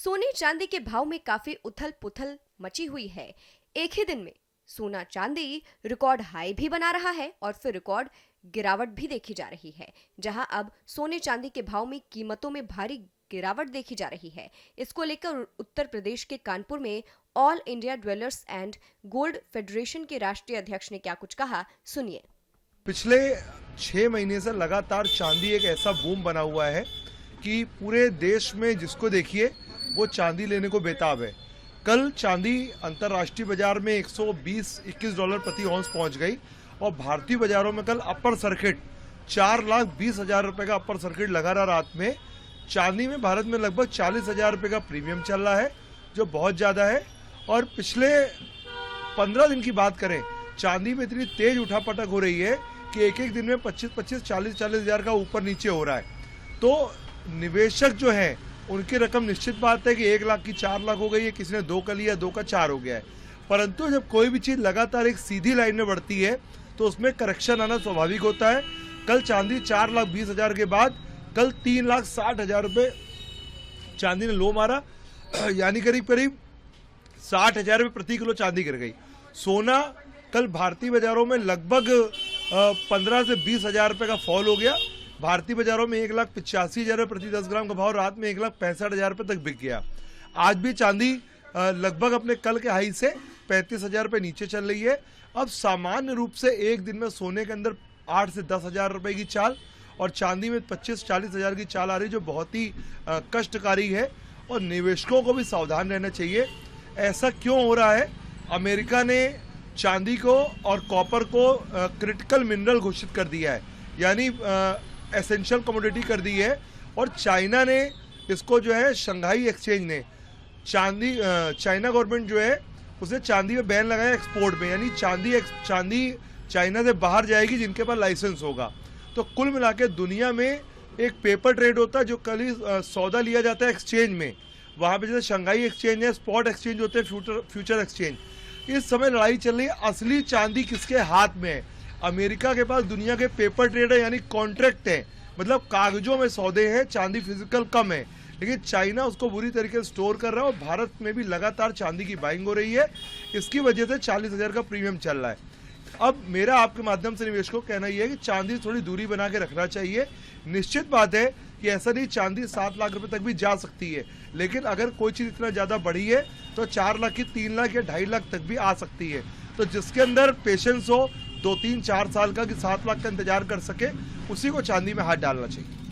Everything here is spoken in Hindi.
सोने चांदी के भाव में काफी उथल पुथल मची हुई है। एक ही दिन में सोना चांदी रिकॉर्ड हाई भी बना रहा है और फिर रिकॉर्ड गिरावट भी देखी जा रही है। जहां अब सोने चांदी के भाव में कीमतों में भारी गिरावट देखी जा रही है। इसको लेकर उत्तर प्रदेश के कानपुर में all India jewellers and gold federation के राष्ट्रीय अध्यक्ष ने क्या कुछ कहा, सुनिए। पिछले 6 महीने से लगातार चांदी एक ऐसा बूम बना हुआ है कि पूरे देश में जिसको देखिए वो चांदी लेने को बेताब है। कल चांदी अंतर्राष्ट्रीय बाजार में 120-21 डॉलर प्रति औंस पहुंच गई और भारतीय बाजारों में कल अपर सर्किट 4,20,000 रुपए का अपर सर्किट लगा रहा। रात में चांदी में भारत में लगभग 40,000 रुपए का प्रीमियम चल रहा है, जो बहुत ज्यादा है। और पिछले 15 दिन की बात करें, चांदी में इतनी तेज उठापटक हो रही है कि एक एक दिन में 25-25, 40-40 हजार का ऊपर नीचे हो रहा है। तो निवेशक जो हैं उनकी रकम निश्चित बात है कि 1 लाख की 4 लाख हो गई है, किसी ने 2 का लिया, 2 का 4 हो गया है। परंतु जब कोई भी चीज लगातार एक सीधी लाइन में बढ़ती है तो उसमें करेक्शन आना स्वाभाविक होता है। कल चांदी 4,20,000 के बाद कल 3,60,000 रुपए चांदी ने लो मारा, यानी करीब करीब 60,000 रुपए प्रति किलो चांदी गिर गई। सोना कल भारतीय बाजारों में लगभग 15 से 20,000 रुपए का फॉल हो गया। भारतीय बाजारों में 1,85,000 रुपए प्रति 10 ग्राम का भाव रात में 1,65,000 रुपए तक बिक गया। आज भी चांदी लगभग अपने कल के हाई से 35,000 रुपए नीचे चल रही है। अब सामान्य रूप से एक दिन में सोने के अंदर 8 से 10,000 रुपए की चाल और चांदी में 25-40,000 की चाल आ रही, जो बहुत ही कष्टकारी है और निवेशकों को भी सावधान रहना चाहिए। ऐसा क्यों हो रहा है? अमेरिका ने चांदी को और कॉपर को क्रिटिकल मिनरल घोषित कर दिया है, यानी एसेंशियल कमोडिटी कर दी है। और चाइना ने इसको जो है शंघाई एक्सचेंज ने चाइना गवर्नमेंट जो है उसे चांदी में बैन लगाया एक्सपोर्ट में, यानी चांदी चाइना से बाहर जाएगी जिनके पास लाइसेंस होगा। तो कुल मिला के दुनिया में एक पेपर ट्रेड होता है, जो कल ही सौदा लिया जाता है एक्सचेंज में। वहां पे जैसे शंघाई एक्सचेंज है, स्पॉट एक्सचेंज होते हैं, फ्यूचर एक्सचेंज। इस समय लड़ाई चल रही है, असली चांदी किसके हाथ में है। अमेरिका के पास दुनिया के पेपर ट्रेड है, यानी कॉन्ट्रैक्ट है, मतलब कागजों में सौदे हैं, चांदी फिजिकल कम है। लेकिन चाइना उसको बुरी तरीके से स्टोर कर रहा है और भारत में भी लगातार चांदी की बाइंग हो रही है। इसकी वजह से 40,000 का प्रीमियम चल रहा है। अब मेरा आपके माध्यम से निवेशकों को कहना यह है कि चांदी थोड़ी दूरी बना के रखना चाहिए। निश्चित बात है कि ऐसा नहीं, चांदी 7 लाख रुपए तक भी जा सकती है, लेकिन अगर कोई चीज इतना ज्यादा बढ़ी है तो 4 लाख की 3 लाख या 2.5 लाख तक भी आ सकती है। तो जिसके अंदर पेशेंस हो 2-3-4 साल का कि 7 लाख का इंतजार कर सके, उसी को चांदी में हाथ डालना चाहिए।